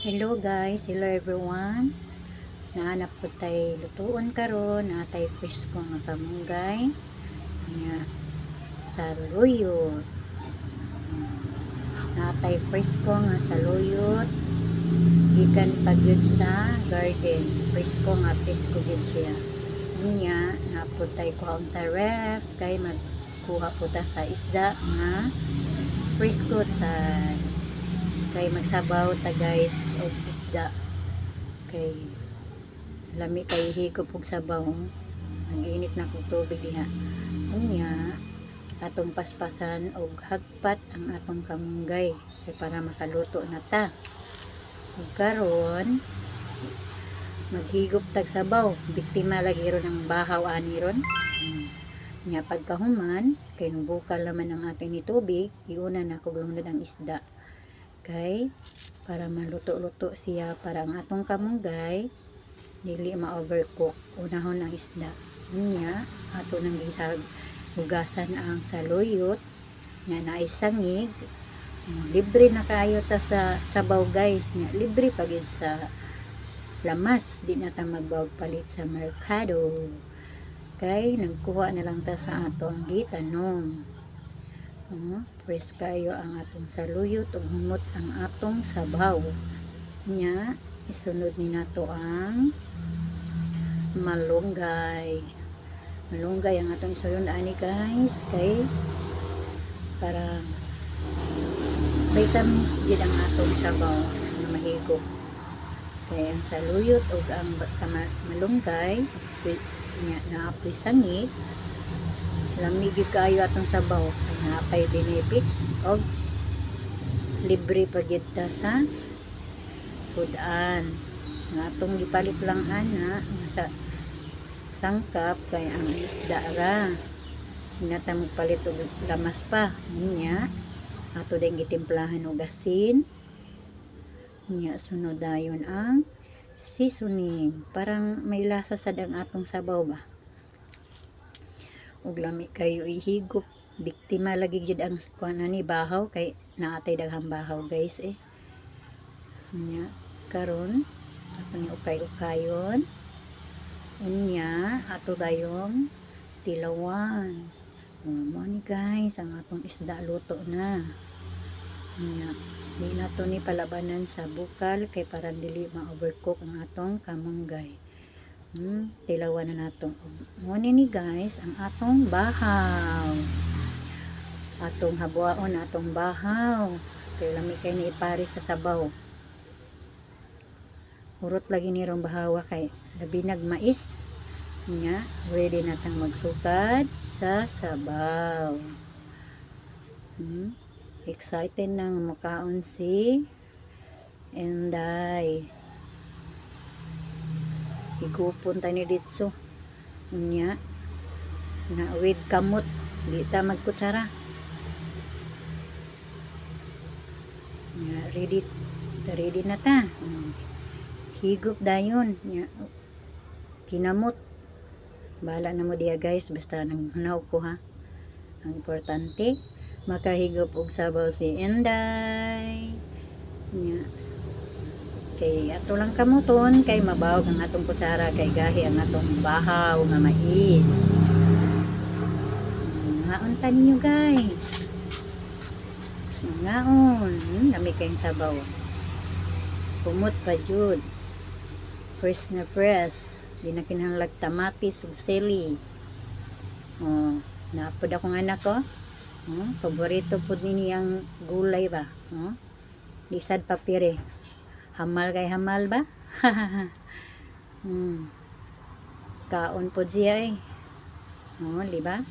Hello guys, hello everyone. Nahanap ko tay lutuon karon, natay presko nga kamunggay nya saluyot. Natay presko nga saluyot gikan pagyud sa garden. Presko gid siya. Nya naputay ko sa ref kay magkuha po ta sa isda nga presko sa kay magsabaw ta guys og isda kay lami kay higop og sabaw ang init na kog tubig diha unya atong paspasan og hagpat ang atong kamunggay kay para makaluto na ta ug karon maghigop tag sabaw biktima lagi ron ang bahaw ani ron nya pagkahuman kay nubukal naman ang ating ni tubig iuna na kog lunod ang isda kay para maluto-luto siya para ang atong kamunggay dili ma-overcook unahon ang isda niya ato nang hugasan ang saluyot nga naay sangig libre na kaayo ta sa sabaw guys nya libre pa gid sa lamas di na ta magbawag palit sa merkado kay nagkuha na lang ta sa ato ang gitanong pwes kayo ang atong saluyot ug humot ang atong sabaw nya isunod ni nato ang malunggay ang atong isunod ani guys kay para vitamins gid ang atong sabaw na mahigop kay ang saluyot ug ang malunggay nya naapoy sangit lamig gyud kaayo atong sabaw kay naapay benefits og libre pa gyud ta sa sudan nga atong gipalit lang ana sa sangkap kay ang isda ra hinata magpalit og lamas pa niya ato din gitimplahan og asin niya sunod dayon ang seasoning parang may lasa sad ang atong sabaw ba ug lami kayo ihigop biktima lagi jud ang kuan ani bahaw kay naatay daghang bahaw guys nya karon ato ni ukay-ukayon unya ato dayong tilawan mo ni guys ang atong isda luto na nya di nato ni palabanan sa bukal kay para dili ma-overcook ang atong kamunggay tilawan na nato mo ni guys ang atong bahaw atong habuaon atong bahaw kay lami kay ni ipari sa sabaw urot lagi ni rong bahawa kay labi nagmais nya ready na tang magsukad sa sabaw excited nang makaon si Enday igupon tayo ni ditso nya na with kamot di ta magkutsara nya ready na ta higop dayon nya kinamot bahala na mo diya guys basta nanghunaw ko ha ang importante makahigop og sabaw si Enday nya kay ato lang kamuton kay mabawag ang atong kutsara kay gahi ang atong bahaw nga mais ngaon ta ninyo guys ngaon dami kayong sabaw kumot pa jud fresh na fresh di na kinahanglag tamatis ug sili naapod akong anak ko paborito pud nini ang gulay ba di sad papire hamal kay hamal ba kaon po siya di ba